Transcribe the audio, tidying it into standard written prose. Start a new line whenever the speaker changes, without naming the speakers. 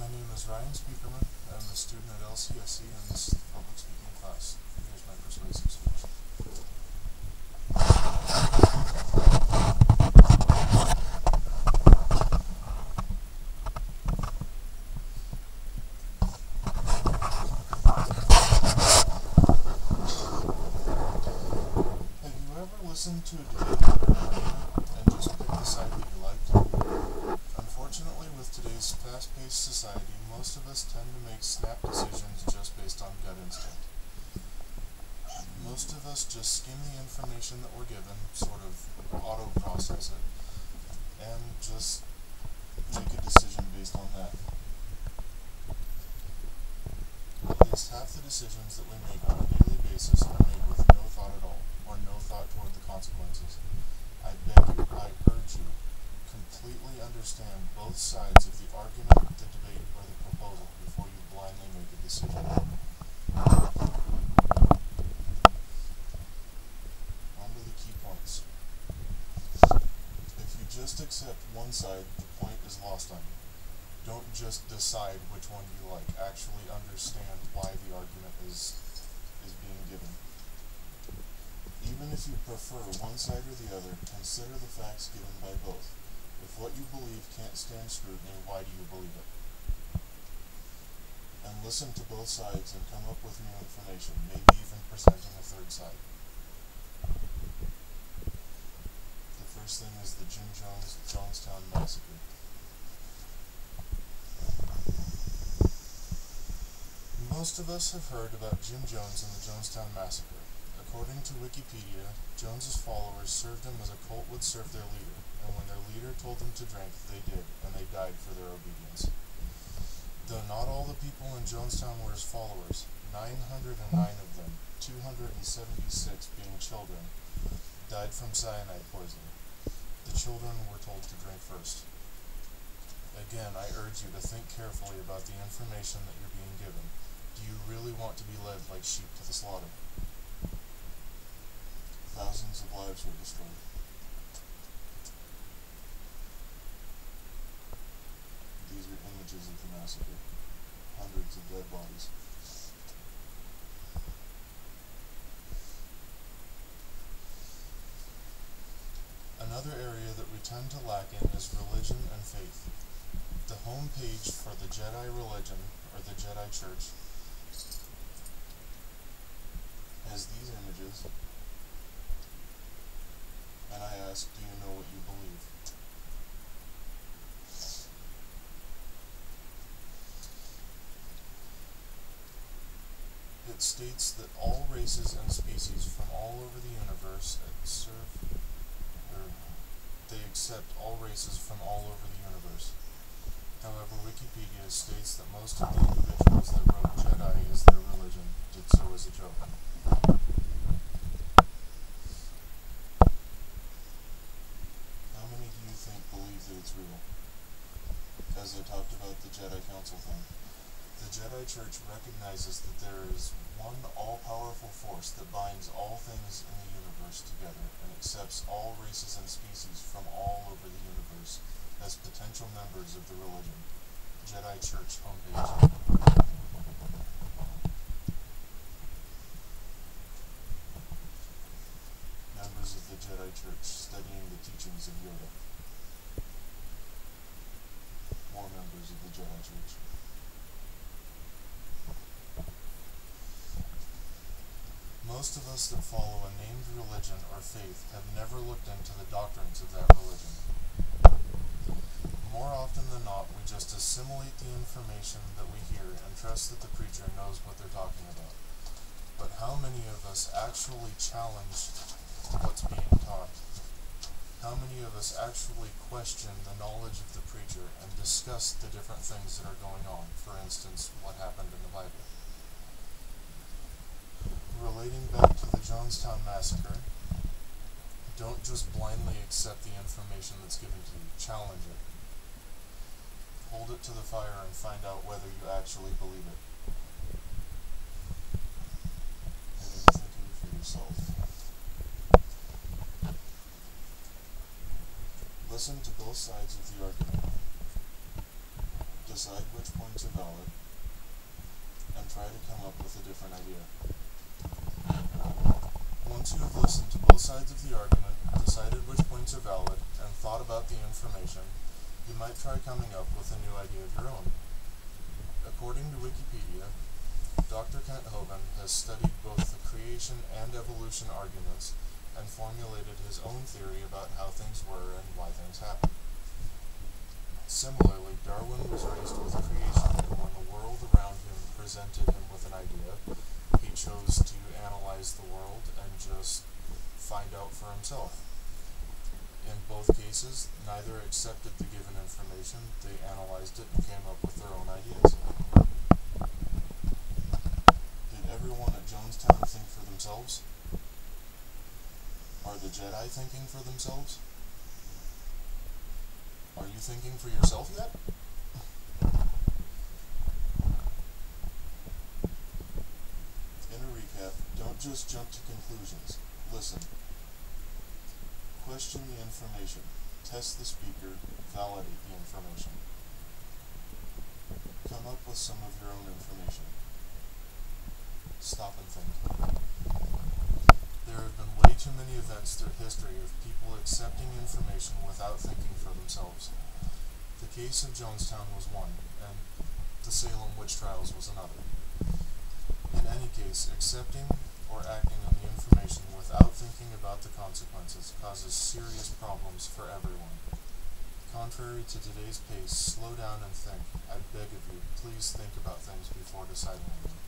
My name is Ryan Speakerman. I'm a student at LCSC in this public speaking class. Here's my persuasive speech. Have you ever listened to a debate or an argument and just picked the side that you liked? Unfortunately, with today's fast-paced society, most of us tend to make snap decisions just based on gut instinct. Most of us just skim the information that we're given, sort of auto-process it, and just make a decision based on that. At least half the decisions that we make on a daily basis are made with no thought at all, or no thought toward the consequences. I beg you, I urge you, completely understand both sides of the argument, the debate, or the proposal before you blindly make a decision. On to the key points. If you just accept one side, the point is lost on you. Don't just decide which one you like. Actually understand why the argument is being given. Even if you prefer one side or the other, consider the facts given by both. If what you believe can't stand scrutiny, why do you believe it? And listen to both sides and come up with new information, maybe even presenting a third side. The first thing is the Jim Jonestown Massacre. Most of us have heard about Jim Jones and the Jonestown Massacre. According to Wikipedia, Jones's followers served him as a cult would serve their leader, and when their leader told them to drink, they did, and they died for their obedience. Though not all the people in Jonestown were his followers, 909 of them, 276 being children, died from cyanide poisoning. The children were told to drink first. Again, I urge you to think carefully about the information that you're being given. Do you really want to be led like sheep to the slaughter? Thousands of lives were destroyed. These are images of the massacre. Hundreds of dead bodies. Another area that we tend to lack in is religion and faith. The home page for the Jedi religion, or the Jedi Church, has these images, and I ask, do you know what you believe? It states that all races and species from all over the universe they accept all races from all over the universe. However, Wikipedia states that most of the individuals that wrote Jedi as their religion did so as a joke. How many do you think believe that it's real? As I talked about the Jedi Council thing, the Jedi Church recognizes that there is one all-powerful force that binds all things in the universe together and accepts all races and species from all over the universe as potential members of the religion. Jedi Church homepage. Members of the Jedi Church studying the teachings of Yoda. More members of the Jedi Church. Most of us that follow a named religion or faith have never looked into the doctrines of that religion. More often than not, we just assimilate the information that we hear and trust that the preacher knows what they're talking about. But how many of us actually challenge what's being taught? How many of us actually question the knowledge of the preacher and discuss the different things that are going on? For instance, what happened in the Bible. Relating back to the Jonestown Massacre, don't just blindly accept the information that's given to you. Challenge it. Hold it to the fire and find out whether you actually believe it. And then thinking for yourself. Listen to both sides of the argument. decide which points are valid, and try to come up with a different idea. Once you have listened to both sides of the argument, decided which points are valid, and thought about the information, you might try coming up with a new idea of your own. According to Wikipedia, Dr. Kent Hovind has studied both the creation and evolution arguments and formulated his own theory about how things were and why things happened. Similarly, Darwin was raised with creation, and when the world around him presented him with an idea, he chose to analyze the world and just find out for himself. In both cases, neither accepted the given information, they analyzed it and came up with their own ideas. Did everyone at Jonestown think for themselves? Are the Jedi thinking for themselves? Are you thinking for yourself yet? In a recap, don't just jump to conclusions. Listen. Question the information. Test the speaker. Validate the information. Come up with some of your own information. Stop and think. There have been way too many events through history of people accepting information without thinking for themselves. The case of Jonestown was one, and the Salem witch trials was another. In any case, accepting or acting on the information without thinking about the consequences causes serious problems for everyone. Contrary to today's pace, slow down and think. I beg of you, please think about things before deciding on them.